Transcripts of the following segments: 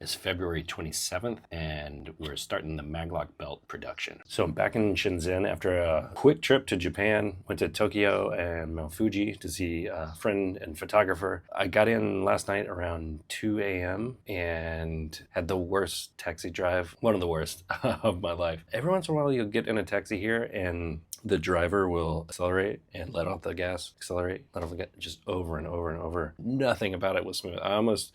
is February 27th, and we're starting the MagLock belt production. So I'm back in Shenzhen after a quick trip to Japan. Went to Tokyo and Mount Fuji to see a friend and photographer. I got in last night around 2 a.m. and had the worst taxi drive, one of the worst of my life. Every once in a while you'll get in a taxi here and the driver will accelerate and let off the gas, accelerate, let off the gas, just over and over and over. Nothing about it was smooth.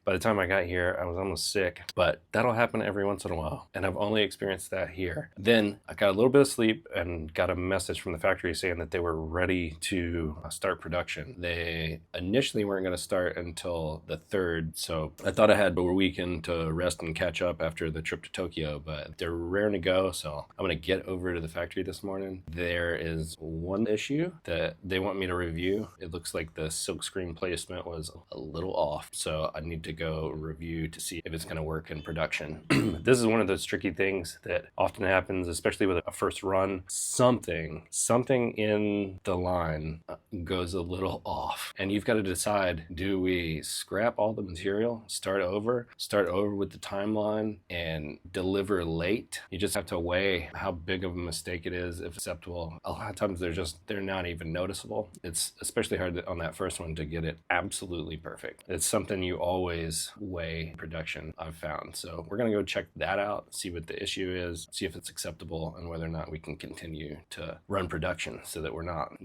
By the time I got here, I was almost sick, but that'll happen every once in a while. And I've only experienced that here. Then I got a little bit of sleep and got a message from the factory saying that they were ready to start production. They initially weren't going to start until the 3rd, so I thought I had a weekend to rest and catch up after the trip to Tokyo, but they're raring to go, so I'm going to get over to the factory this morning. There is one issue that they want me to review. It looks like the Silkscreen placement was a little off, so I need to go review to see if it's going to work in production. This is one of those tricky things that often happens, especially with a first run. Something in the line goes a little off, and you've got to decide, do we scrap all the material, start over with the timeline, and deliver late? You just have to weigh how big of a mistake it is, if acceptable. A lot of times they're not even noticeable. It's especially hard on that first one to get it absolutely perfect. It's something you always weigh production, I've found. So we're gonna go check that out, see what the issue is, see if it's acceptable, and whether or not we can continue to run production so that we're not,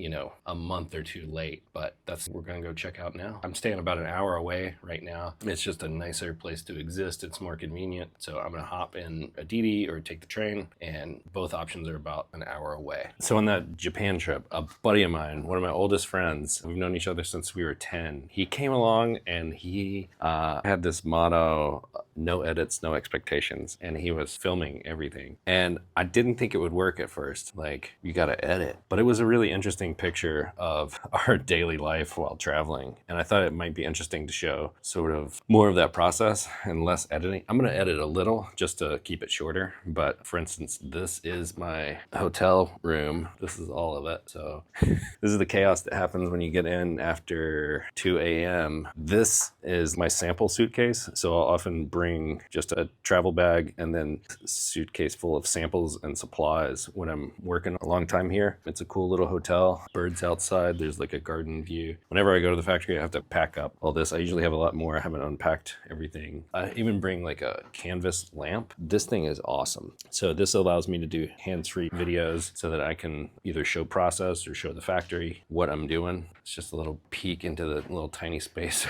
a month or two late. But that's what we're gonna go check out now. I'm staying about an hour away right now. It's just a nicer place to exist. It's more convenient. So I'm gonna hop in a Didi or take the train, and both options are about an hour away. So on that Japan trip, a buddy of mine, one of my oldest friends, we've known each other since we were 10, he came along and he had this motto, no edits, no expectations, and he was filming everything. And I didn't think it would work at first, like, you gotta edit. But it was a really interesting picture of our daily life while traveling, and I thought it might be interesting to show sort of more of that process and less editing. I'm gonna edit a little just to keep it shorter, but for instance, this is my hotel room. This is all of it. So this is the chaos that happens when you get in after 2 a.m. This is my sample suitcase, so I'll often bring just a travel bag and then a suitcase full of samples and supplies when I'm working a long time here. It's a cool little hotel, birds outside, there's like a garden view. Whenever I go to the factory, I have to pack up all this. I usually have a lot more. I haven't unpacked everything. I even bring like a canvas lamp. This thing is awesome. So this allows me to do hands-free videos so that I can either show process or show the factory what I'm doing. It's just a little peek into the little tiny space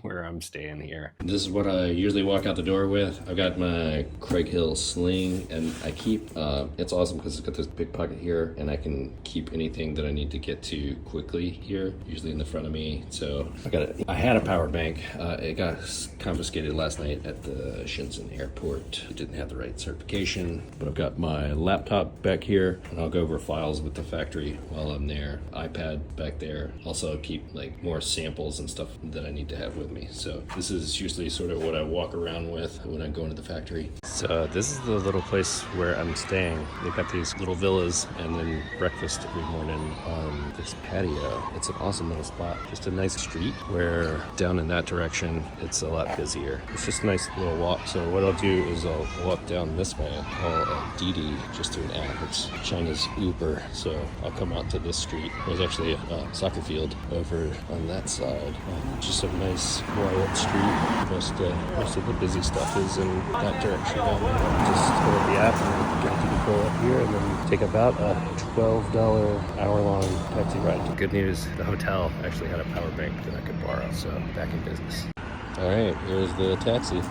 where I'm staying here. This is what I usually walk out the door with. I've got my Craig Hill sling, and I keep, it's awesome because it's got this big pocket here, and I can keep anything that I need to get to quickly here, usually in the front of me. So I had a power bank. It got confiscated last night at the Shenzhen airport. It didn't have the right certification, but I've got my laptop back here, and I'll go over files with the factory while I'm there. iPad back there. Also keep like more samples and stuff that I need to have with me. So this is usually sort of what I walk around with when I go into the factory. So this is the little place where I'm staying. They've got these little villas and then breakfast every morning on this patio. It's an awesome little spot. Just a nice street where down in that direction, it's a lot busier. It's just a nice little walk. So what I'll do is I'll walk down this way. I'll Didi just through an app. It's China's Uber. So I'll come out to this street. There's actually a soccer field over on that side. Just a nice quiet street. Most of the busy stuff is in that direction down there. Just pull up the app and get to the pull up here and then take about a $12 hour-long taxi ride. Good news, the hotel actually had a power bank that I could borrow, so back in business. All right, here's the taxi.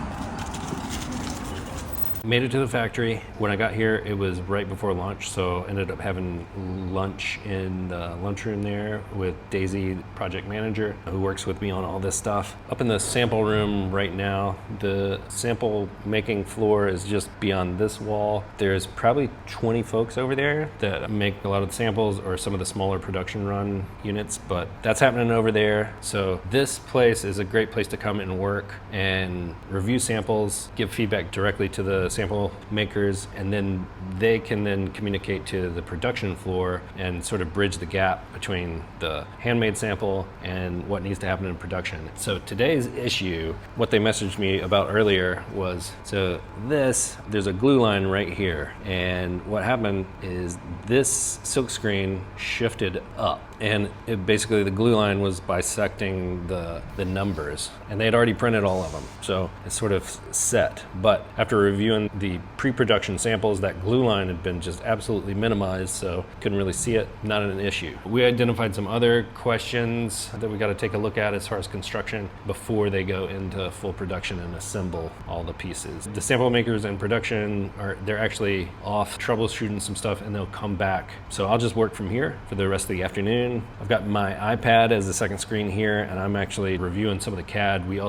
Made it to the factory. When I got here, it was right before lunch, so ended up having lunch in the lunchroom there with Daisy, project manager, who works with me on all this stuff. Up in the sample room right now, the sample making floor is just beyond this wall. There's probably 20 folks over there that make a lot of the samples or some of the smaller production run units, but that's happening over there. So this place is a great place to come and work and review samples, give feedback directly to the sample makers, and then they can then communicate to the production floor and sort of bridge the gap between the handmade sample and what needs to happen in production. So today's issue, what they messaged me about earlier was, so there's a glue line right here, and what happened is this silkscreen shifted up, and basically the glue line was bisecting the numbers, and they had already printed all of them, so it's sort of set. But after reviewing the pre-production samples, that glue line had been just absolutely minimized, so couldn't really see it. Not an issue. We identified some other questions that we got to take a look at as far as construction before they go into full production and assemble all the pieces. The sample makers and production they're actually off troubleshooting some stuff, and they'll come back. So I'll just work from here for the rest of the afternoon. I've got my iPad as the second screen here, and I'm actually reviewing some of the CAD. We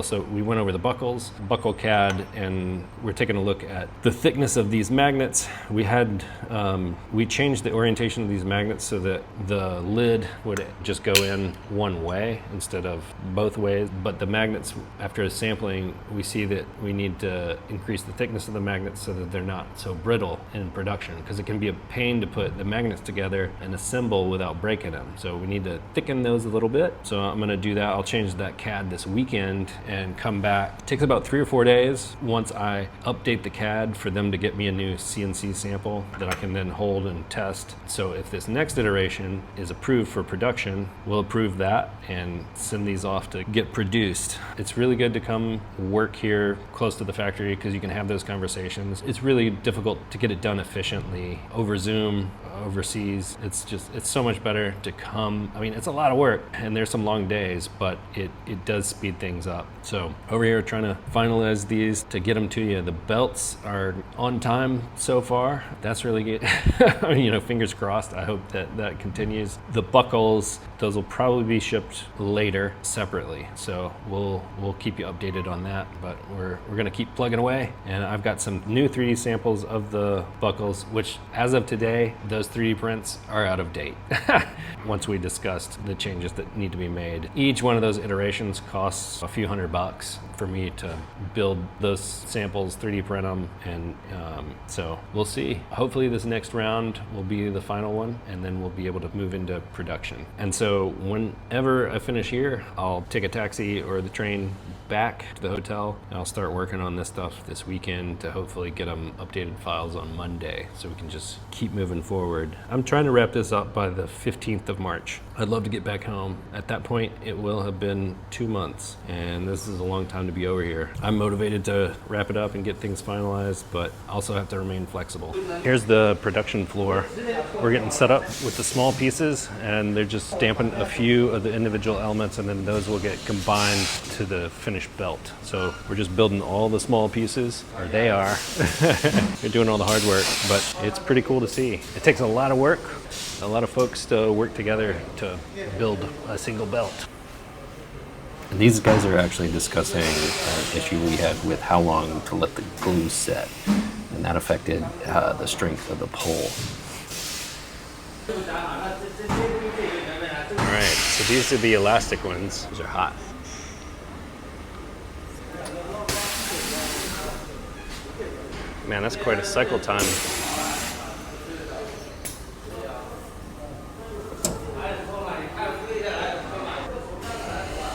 went over the buckle CAD, and we're taking a look at the thickness of these magnets. We changed the orientation of these magnets so that the lid would just go in one way instead of both ways. But the magnets, after sampling, we see that we need to increase the thickness of the magnets so that they're not so brittle in production, because it can be a pain to put the magnets together and assemble without breaking them. So we need to thicken those a little bit. So I'm going to do that. I'll change that CAD this weekend and come back. It takes about 3 or 4 days once I update the CAD for them to get me a new CNC sample that I can then hold and test. So if this next iteration is approved for production, we'll approve that and send these off to get produced. It's really good to come work here close to the factory because you can have those conversations. It's really difficult to get it done efficiently over Zoom, overseas. It's so much better to come. I mean, it's a lot of work and there's some long days, but it does speed things up. So over here trying to finalize these to get them to you. The belts are on time so far. That's really good. Fingers crossed. I hope that continues. The buckles, those will probably be shipped later separately. So we'll keep you updated on that, but we're gonna keep plugging away. And I've got some new 3D samples of the buckles, which as of today, those 3D prints are out of date. Once we discussed the changes that need to be made. Each one of those iterations costs a few $100 for me to build those samples, 3D print them, and so we'll see. Hopefully this next round will be the final one, and then we'll be able to move into production. And so whenever I finish here, I'll take a taxi or the train back to the hotel, and I'll start working on this stuff this weekend to hopefully get them updated files on Monday so we can just keep moving forward. I'm trying to wrap this up by the 15th of March. I'd love to get back home. At that point, it will have been 2 months, and this is a long time to be over here. I'm motivated to wrap it up and get things finalized, but also have to remain flexible. Here's the production floor. We're getting set up with the small pieces, and they're just stamping a few of the individual elements, and then those will get combined to the finished belt. So we're just building all the small pieces, or they are. They're doing all the hard work, but it's pretty cool to see. It takes a lot of work, a lot of folks to work together to build a single belt. And these guys are actually discussing an issue we had with how long to let the glue set, and that affected the strength of the pole. All right, so these are the elastic ones. These are hot. Man, that's quite a cycle time.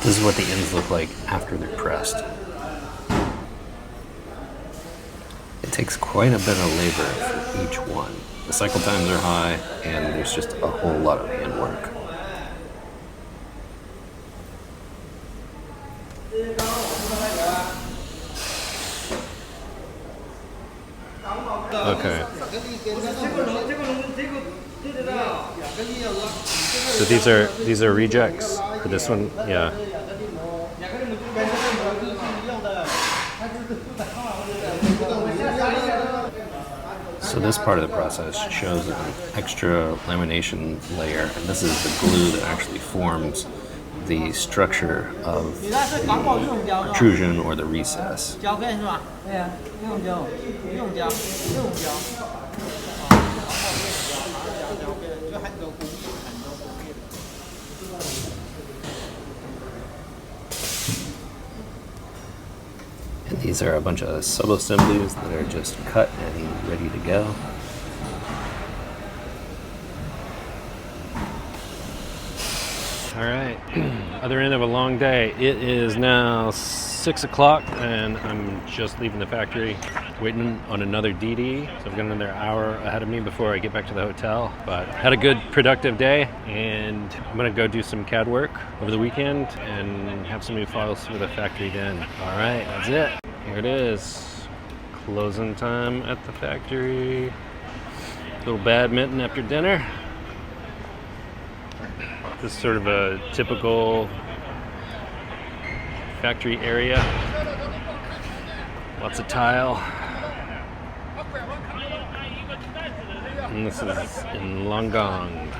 This is what the ends look like after they're pressed. It takes quite a bit of labor for each one. The cycle times are high, and there's just a whole lot of handwork. Okay. So these are rejects for this one, yeah. So this part of the process shows an extra lamination layer, and this is the glue that actually forms the structure of the protrusion or the recess. And These are a bunch of sub-assemblies that are just cut and ready to go. All right, other end of a long day. It is now 6 o'clock and I'm just leaving the factory, waiting on another DD. So I've got another hour ahead of me before I get back to the hotel. But had a good, productive day, and I'm gonna go do some CAD work over the weekend and have some new files for the factory then. All right, that's it. Here it is, closing time at the factory. Little badminton after dinner. This is sort of a typical factory area. Lots of tile. And this is in Longgang.